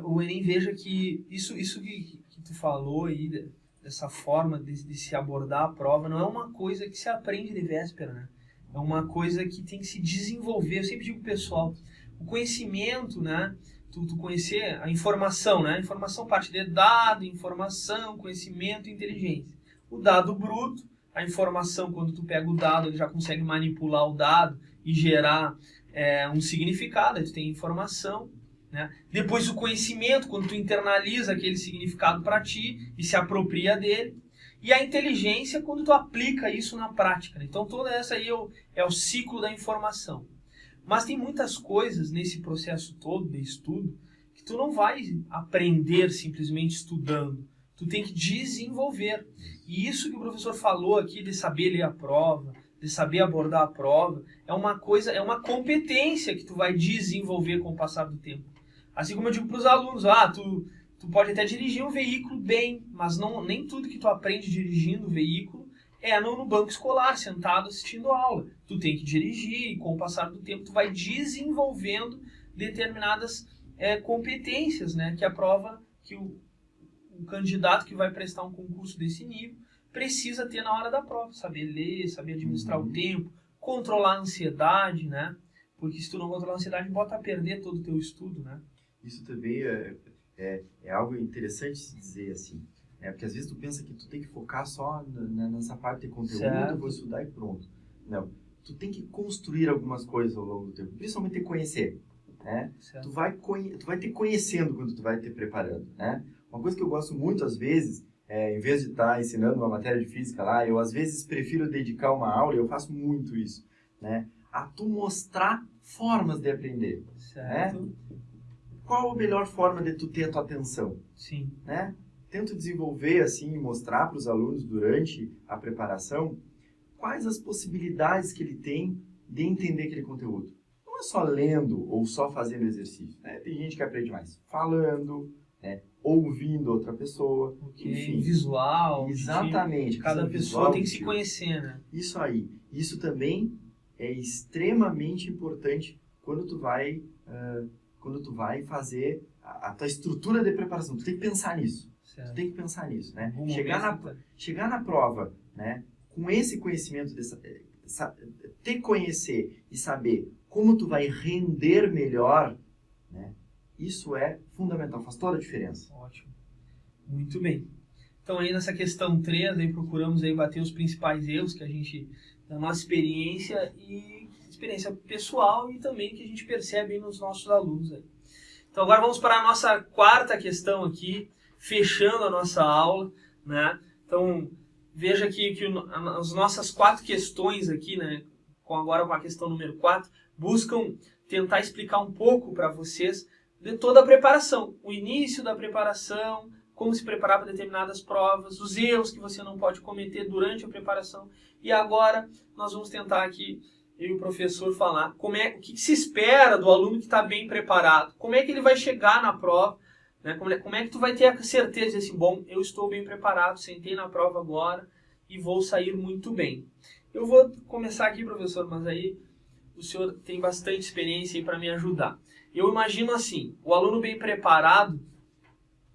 o Enem, veja que isso que tu falou aí, dessa forma de se abordar a prova, não é uma coisa que se aprende de véspera, né? É uma coisa que tem que se desenvolver. Eu sempre digo pro pessoal, o conhecimento, né? Tu conhecer a informação, né? A informação parte de dado, informação, conhecimento e inteligência. O dado bruto, a informação, quando tu pega o dado, ele já consegue manipular o dado e gerar um significado, aí tu tem informação. Né? Depois o conhecimento, quando tu internaliza aquele significado para ti e se apropria dele. E a inteligência, quando tu aplica isso na prática. Né? Então toda essa aí é o ciclo da informação. Mas tem muitas coisas nesse processo todo de estudo que tu não vai aprender simplesmente estudando. Tu tem que desenvolver. E isso que o professor falou aqui de saber ler a prova, de saber abordar a prova, é uma competência que tu vai desenvolver com o passar do tempo. Assim como eu digo para os alunos, tu pode até dirigir um veículo bem, mas nem tudo que tu aprende dirigindo o veículo é no banco escolar, sentado assistindo a aula. Tu tem que dirigir e com o passar do tempo tu vai desenvolvendo determinadas competências, né, que a prova, que o candidato que vai prestar um concurso desse nível precisa ter na hora da prova. Saber ler, saber administrar o tempo, controlar a ansiedade, né? Porque se tu não controlar a ansiedade, bota a perder todo o teu estudo, né? Isso também é algo interessante se dizer assim. Porque às vezes tu pensa que tu tem que focar só nessa parte de conteúdo, certo. Eu vou estudar e pronto. Não. Tu tem que construir algumas coisas ao longo do tempo, principalmente conhecer. Né? Tu vai te conhecendo quando tu vai te preparando. Né? Uma coisa que eu gosto muito, às vezes, em vez de estar ensinando uma matéria de física lá, eu às vezes prefiro dedicar uma aula, eu faço muito isso, né? A tu mostrar formas de aprender. Certo. Né? Qual a melhor forma de tu ter a tua atenção? Sim. Né? Tento desenvolver, assim, mostrar para os alunos durante a preparação quais as possibilidades que ele tem de entender aquele conteúdo. Não é só lendo ou só fazendo exercício. Né? Tem gente que aprende mais falando, né? Ouvindo outra pessoa, enfim. Visual. Exatamente. Cada pessoa tem que se conhecer, né? Isso aí. Isso também é extremamente importante quando tu vai fazer a tua estrutura de preparação. Tu tem que pensar nisso. Certo. Tu tem que pensar nisso, né? Chegar na prova, né? Com esse conhecimento, te conhecer e saber como tu vai render melhor, né? Isso é fundamental, faz toda a diferença. Ótimo. Muito bem. Então aí nessa questão 3, aí procuramos aí bater os principais erros que a gente, da nossa experiência pessoal e também que a gente percebe nos nossos alunos aí. Então agora vamos para a nossa quarta questão aqui, fechando a nossa aula, né? Então veja que as nossas 4 questões aqui, né, agora com a questão número 4, buscam tentar explicar um pouco para vocês de toda a preparação, o início da preparação, como se preparar para determinadas provas, os erros que você não pode cometer durante a preparação. E agora nós vamos tentar aqui, eu e o professor, falar o que se espera do aluno que está bem preparado, como é que ele vai chegar na prova, né? Como é que tu vai ter a certeza de assim, bom, eu estou bem preparado, sentei na prova agora e vou sair muito bem. Eu vou começar aqui, professor, mas aí o senhor tem bastante experiência aí para me ajudar. Eu imagino assim, o aluno bem preparado,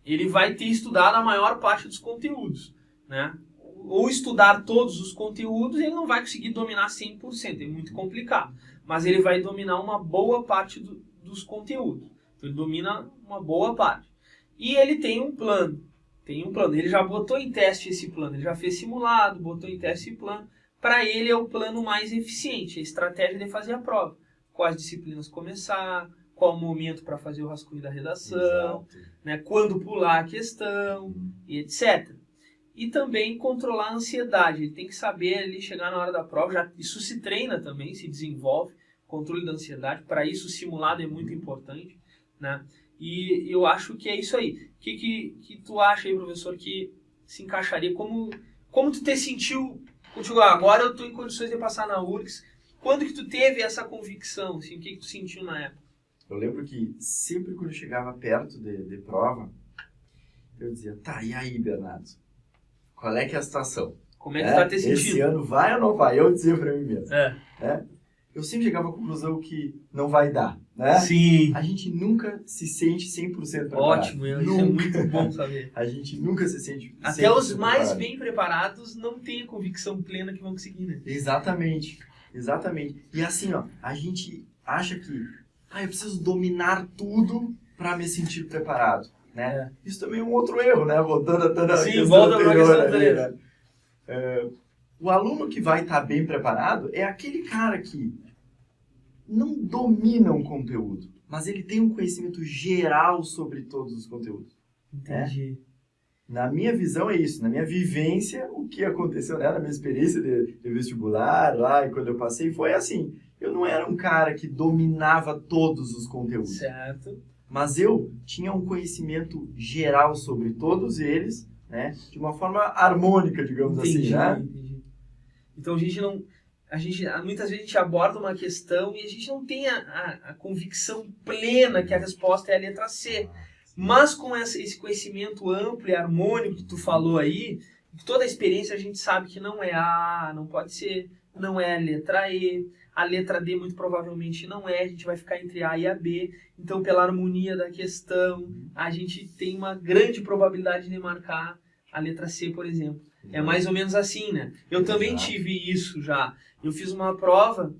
ele vai ter estudado a maior parte dos conteúdos, né? Ou estudar todos os conteúdos, ele não vai conseguir dominar 100%, é muito complicado. Mas ele vai dominar uma boa parte dos conteúdos. Então, ele domina uma boa parte. E ele tem um plano. Ele já botou em teste esse plano, ele já fez simulado, botou em teste esse plano. Para ele é o plano mais eficiente, a estratégia de fazer a prova. Quais disciplinas começar, qual o momento para fazer o rascunho da redação, né, quando pular a questão, e etc. E também controlar a ansiedade. Ele tem que saber ali chegar na hora da prova. Isso se treina também, se desenvolve. Controle da ansiedade. Para isso o simulado é muito importante, né? E eu acho que é isso aí. O que tu acha aí, professor, que se encaixaria? Como tu te sentiu? Contigo, agora eu estou em condições de passar na URGS. Quando que tu teve essa convicção? Assim, o que tu sentiu na época? Eu lembro que sempre quando eu chegava perto de prova, eu dizia, tá, e aí, Bernardo? Qual é que é a situação? Como é que tu tá te sentindo? Esse ano vai ou não vai? Eu dizia pra mim mesmo. É. Eu sempre chegava à conclusão que não vai dar, né? Sim. A gente nunca se sente 100% preparado. Ótimo, isso é muito bom saber. A gente nunca se sente 100% Até os mais preparado. bem preparados não têm a convicção plena que vão conseguir, né? Exatamente. E assim, ó, a gente acha que eu preciso dominar tudo para me sentir preparado, né? Isso também é um outro erro, né? Voltando a toda a Sim, questão volta para a anterior questão ali, anterior. né? O aluno que vai estar bem preparado é aquele cara que não domina um conteúdo, mas ele tem um conhecimento geral sobre todos os conteúdos. Entendi. Na minha visão é isso, na minha vivência, o que aconteceu, né? Na minha experiência de vestibular lá e quando eu passei, foi assim. Eu não era um cara que dominava todos os conteúdos. Certo. Mas eu tinha um conhecimento geral sobre todos eles, né? De uma forma harmônica, digamos assim, né? Entendi. Então muitas vezes a gente aborda uma questão e a gente não tem a convicção plena que a resposta é a letra C. Mas com esse conhecimento amplo e harmônico que tu falou aí, toda a experiência a gente sabe que não é A, não pode ser, não é a letra E, a letra D muito provavelmente não é, a gente vai ficar entre A e a B. Então, pela harmonia da questão, a gente tem uma grande probabilidade de marcar a letra C, por exemplo. É mais ou menos assim, né? Eu também tive isso já. Eu fiz uma prova,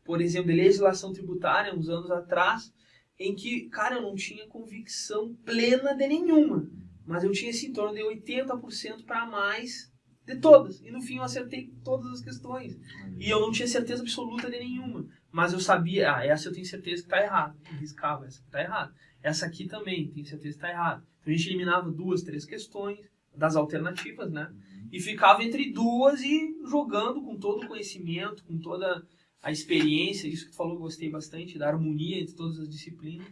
por exemplo, de legislação tributária, uns anos atrás, em que, cara, eu não tinha convicção plena de nenhuma. Mas eu tinha esse em torno de 80% para mais de todas. E no fim eu acertei todas as questões. E eu não tinha certeza absoluta de nenhuma. Mas eu sabia, essa eu tenho certeza que está errada. Eu riscava, essa que está errada. Essa aqui também, tenho certeza que está errada. Então a gente eliminava 2, 3 questões das alternativas, né? E ficava entre duas e jogando com todo o conhecimento, com toda a experiência, isso que tu falou, gostei bastante, da harmonia entre todas as disciplinas.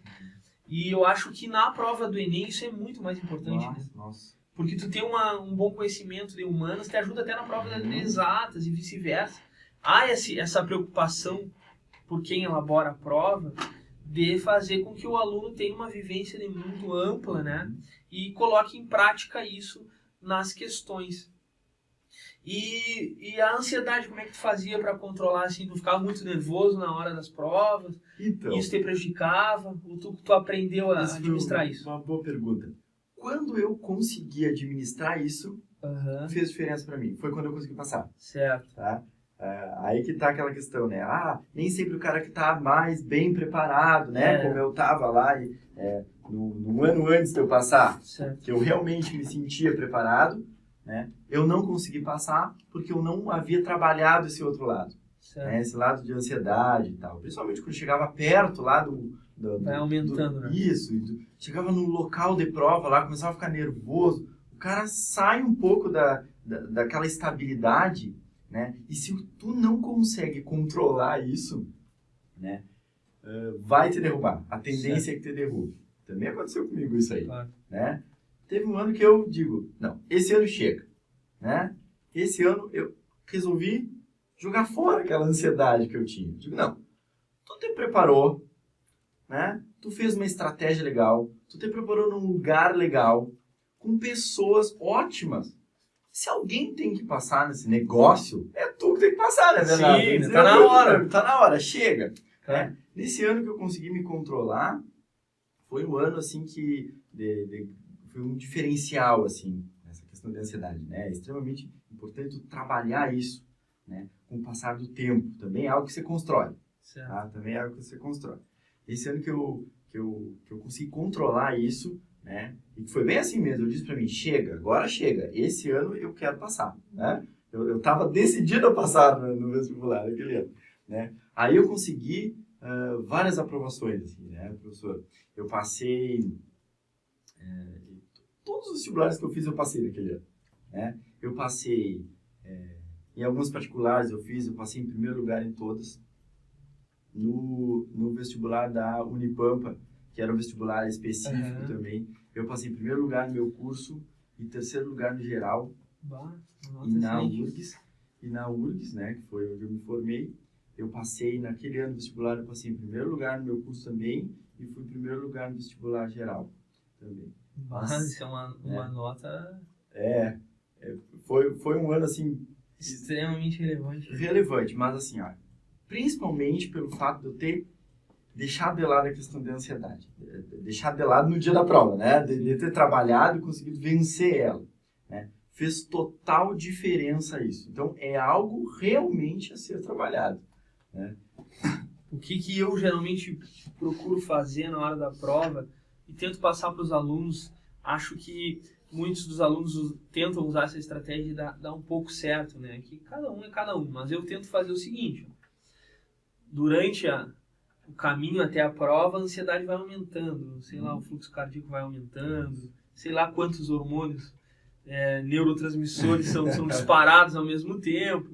E eu acho que na prova do Enem isso é muito mais importante, né? Nossa. Porque tu ter um bom conhecimento de humanas te ajuda até na prova de exatas e vice-versa. Há essa preocupação por quem elabora a prova de fazer com que o aluno tenha uma vivência de mundo ampla, né? E coloque em prática isso nas questões. E a ansiedade, como é que tu fazia para controlar, assim, tu ficava muito nervoso na hora das provas? Então, isso te prejudicava? Ou tu aprendeu a administrar isso? Uma boa pergunta. Quando eu consegui administrar isso, fez diferença para mim. Foi quando eu consegui passar. Certo. Tá? Aí que tá aquela questão, né? Nem sempre o cara que tá mais bem preparado, né? Como eu tava lá no ano antes de eu passar, certo, que eu realmente me sentia preparado, né? Eu não consegui passar porque eu não havia trabalhado esse outro lado, né? Esse lado de ansiedade e tal. Principalmente quando chegava perto lá vai aumentando, né? Isso. Chegava no local de prova lá, começava a ficar nervoso. O cara sai um pouco daquela estabilidade, né? E se tu não consegue controlar isso, né? Vai te derrubar. A tendência é que te derrube. Também aconteceu comigo isso aí, claro, né? Teve um ano que eu digo, não, esse ano chega, né? Esse ano eu resolvi jogar fora aquela ansiedade que eu tinha. Digo, não, tu te preparou, né? Tu fez uma estratégia legal, tu te preparou num lugar legal, com pessoas ótimas. Se alguém tem que passar nesse negócio, é tu que tem que passar, né, verdade? Sim, tá na hora. Tá na hora, chega. Né? Nesse ano que eu consegui me controlar, foi um ano, assim, que foi um diferencial, assim, nessa questão da ansiedade, né? É extremamente importante trabalhar isso, né? Com o passar do tempo. Também é algo que você constrói. Certo. Tá? Também é algo que você constrói. Esse ano que eu consegui controlar isso, né? E foi bem assim mesmo. Eu disse pra mim, agora chega. Esse ano eu quero passar, né? Eu tava decidido a passar no vestibular naquele ano, né? Aí eu consegui várias aprovações, assim, né, professor? Eu passei... todos os vestibulares que eu fiz, eu passei naquele ano, né? Eu passei... em alguns particulares eu passei em primeiro lugar em todas. No vestibular da Unipampa, que era um vestibular específico também, eu passei em primeiro lugar no meu curso e terceiro lugar no geral. E na URGS, né, que foi onde eu me formei, eu passei, naquele ano do vestibular, eu passei em primeiro lugar no meu curso também e fui em primeiro lugar no vestibular geral também. Isso é uma nota... Foi um ano, assim... extremamente relevante. Relevante, mas assim, ó, principalmente pelo fato de eu ter deixado de lado a questão da ansiedade. Deixado de lado no dia da prova, né? De ter trabalhado e conseguido vencer ela, né? Fez total diferença isso. Então, é algo realmente a ser trabalhado, né? O que eu geralmente procuro fazer na hora da prova e tento passar para os alunos, acho que muitos dos alunos tentam usar essa estratégia e dá um pouco certo, né? Que cada um é cada um, mas eu tento fazer o seguinte: durante o caminho até a prova, a ansiedade vai aumentando, sei lá, o fluxo cardíaco vai aumentando, sei lá quantos hormônios, neurotransmissores são disparados ao mesmo tempo,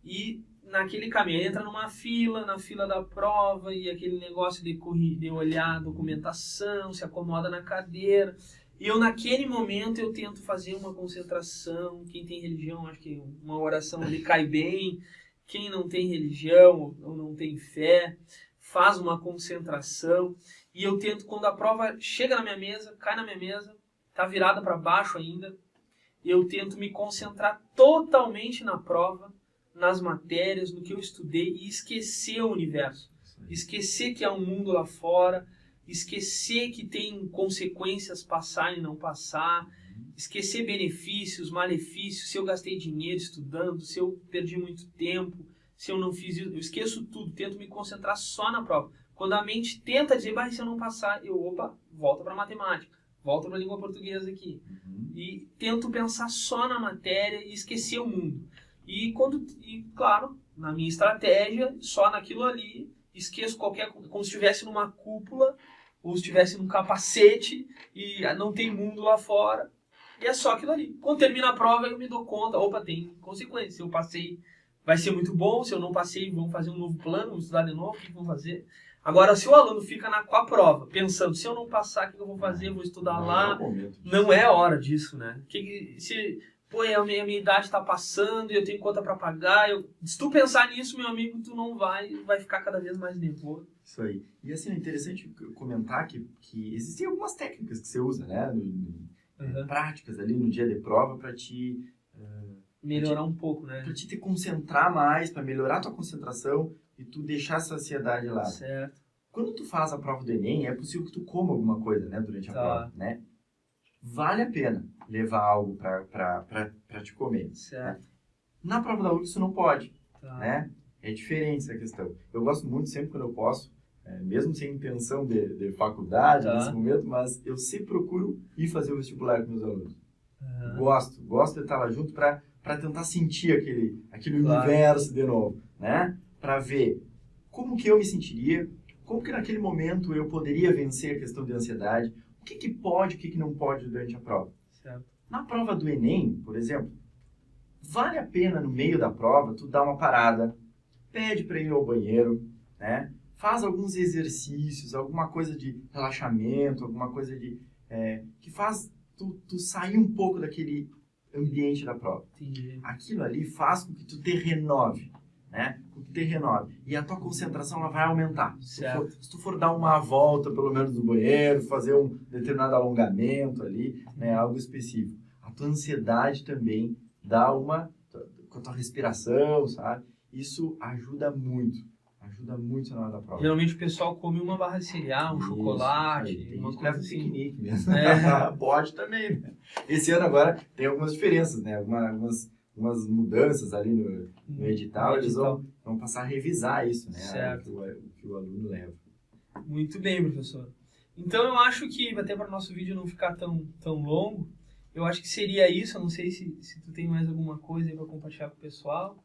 e naquele caminho entra na fila da prova, e aquele negócio de olhar a documentação, se acomoda na cadeira. E naquele momento, eu tento fazer uma concentração. Quem tem religião, acho que uma oração ali cai bem. Quem não tem religião ou não tem fé, faz uma concentração. E eu tento, quando a prova chega na minha mesa, cai na minha mesa, tá virada para baixo ainda, eu tento me concentrar totalmente na prova, nas matérias, no que eu estudei, e esquecer o universo. Esquecer que há um mundo lá fora, esquecer que tem consequências passar e não passar, esquecer benefícios, malefícios, se eu gastei dinheiro estudando, se eu perdi muito tempo, se eu não fiz isso, eu esqueço tudo, tento me concentrar só na prova. Quando a mente tenta dizer, se eu não passar, volta para matemática, volta para a língua portuguesa aqui. E tento pensar só na matéria e esquecer o mundo. E claro, na minha estratégia, só naquilo ali, esqueço como se estivesse numa cúpula, ou se estivesse num capacete, e não tem mundo lá fora, e é só aquilo ali. Quando termina a prova, eu me dou conta, tem consequência. Se eu passei, vai ser muito bom. Se eu não passei, vamos fazer um novo plano, vamos estudar de novo, o que vamos fazer? Agora, se o aluno fica com a prova, pensando, se eu não passar, o que eu vou fazer? Eu vou estudar lá. Não é a hora disso, né? A minha idade está passando e eu tenho conta para pagar. Se tu pensar nisso, meu amigo, tu não vai ficar cada vez mais nervoso. Isso aí. E assim, é interessante comentar que existem algumas técnicas que você usa, né? Práticas ali no dia de prova para te... melhorar um pouco, né? Para te concentrar mais, para melhorar a tua concentração e tu deixar essa ansiedade lá. Certo. Quando tu faz a prova do Enem, é possível que tu coma alguma coisa, né? Durante a prova, né? Vale a pena levar algo para te comer. Certo. Né? Na prova da URGS isso não pode, né? É diferente essa questão. Eu gosto muito, sempre quando eu posso, mesmo sem intenção de faculdade nesse momento, mas eu sempre procuro ir fazer o vestibular com meus alunos. Gosto de estar lá junto para tentar sentir aquele universo de novo, né? Para ver como que eu me sentiria, como que naquele momento eu poderia vencer a questão de ansiedade, o que pode, o que não pode durante a prova. Certo. Na prova do Enem, por exemplo, vale a pena no meio da prova tu dar uma parada, pede para ir ao banheiro, né? Faz alguns exercícios, alguma coisa de relaxamento, alguma coisa que faz tu sair um pouco daquele ambiente da prova. Entendi. Aquilo ali faz com que tu te renove, né? E a tua concentração ela vai aumentar. Se tu for dar uma volta, pelo menos no banheiro, fazer um determinado alongamento ali, né? Algo específico. A tua ansiedade também dá com a tua respiração, sabe? Isso ajuda muito na hora da prova. Geralmente o pessoal come uma barra de cereal, um chocolate, tem uma gente que coisa leva assim. piquenique mesmo. É. Pode também, né? Esse ano agora tem algumas diferenças, né? Algumas mudanças ali no edital, eles vão passar a revisar isso, né? Certo. O que o aluno leva. Muito bem, professor. Então eu acho que, até para o nosso vídeo não ficar tão longo, eu acho que seria isso. Eu não sei se tu tem mais alguma coisa aí para compartilhar com o pessoal.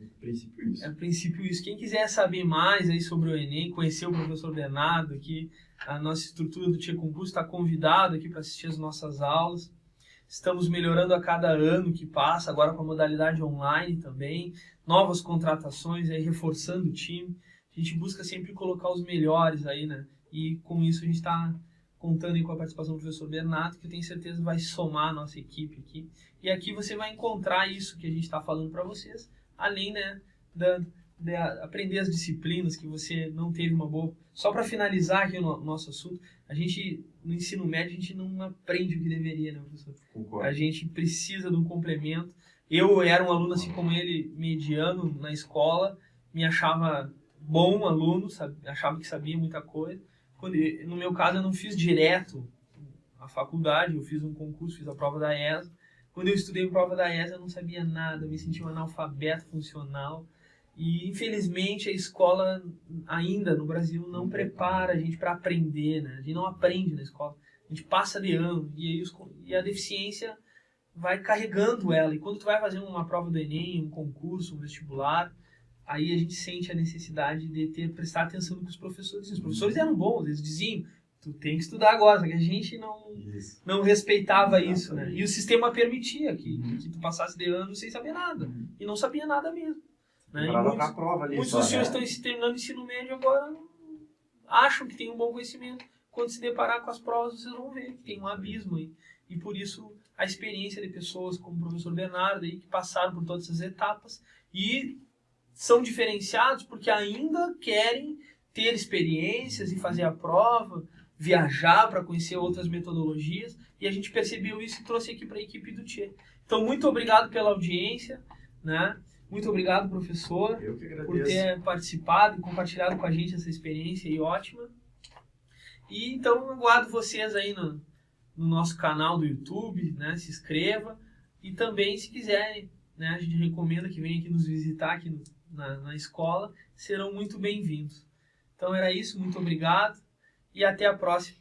A princípio isso. A princípio isso. Quem quiser saber mais aí sobre o Enem, conhecer o professor Bernardo aqui, a nossa estrutura do Tia Concurso, está convidado aqui para assistir as nossas aulas. Estamos melhorando a cada ano que passa, agora com a modalidade online também, novas contratações aí, reforçando o time. A gente busca sempre colocar os melhores aí, né? E com isso a gente está contando aí com a participação do professor Bernardo, que eu tenho certeza vai somar a nossa equipe aqui. E aqui você vai encontrar isso que a gente está falando para vocês, além, né, de aprender as disciplinas que você não teve uma boa... Só para finalizar aqui o nosso assunto, a gente, no ensino médio, a gente não aprende o que deveria, né, professor? Concordo. A gente precisa de um complemento. Eu era um aluno, assim como ele, mediano na escola, me achava bom aluno, achava que sabia muita coisa. No meu caso, eu não fiz direto a faculdade, eu fiz um concurso, fiz a prova da ESA. Quando eu estudei a prova da ESA, eu não sabia nada, eu me sentia um analfabeto funcional. E, infelizmente, a escola ainda no Brasil não prepara a gente para aprender, né? A gente não aprende na escola. A gente passa de ano e a deficiência vai carregando ela. E quando tu vai fazer uma prova do Enem, um concurso, um vestibular, aí a gente sente a necessidade de prestar atenção no que os professores diziam. Os professores eram bons, eles diziam, tu tem que estudar agora, só que a gente não respeitava isso, né? E o sistema permitia que tu passasse de ano sem saber nada. E não sabia nada mesmo. Né? Muitos dos senhores estão terminando o ensino médio agora, acham que tem um bom conhecimento. Quando se deparar com as provas, vocês vão ver que tem um abismo aí. E por isso a experiência de pessoas como o professor Bernardo, aí, que passaram por todas essas etapas e são diferenciados porque ainda querem ter experiências e fazer a prova, viajar para conhecer outras metodologias. E a gente percebeu isso e trouxe aqui para a equipe do TIE. Então, muito obrigado pela audiência, né? Muito obrigado, professor, Eu que agradeço. por ter participado e compartilhado com a gente essa experiência aí ótima. E então, aguardo vocês aí no nosso canal do YouTube, né? Se inscreva. E também, se quiserem, né? A gente recomenda que venham aqui nos visitar aqui na escola. Serão muito bem-vindos. Então, era isso. Muito obrigado e até a próxima.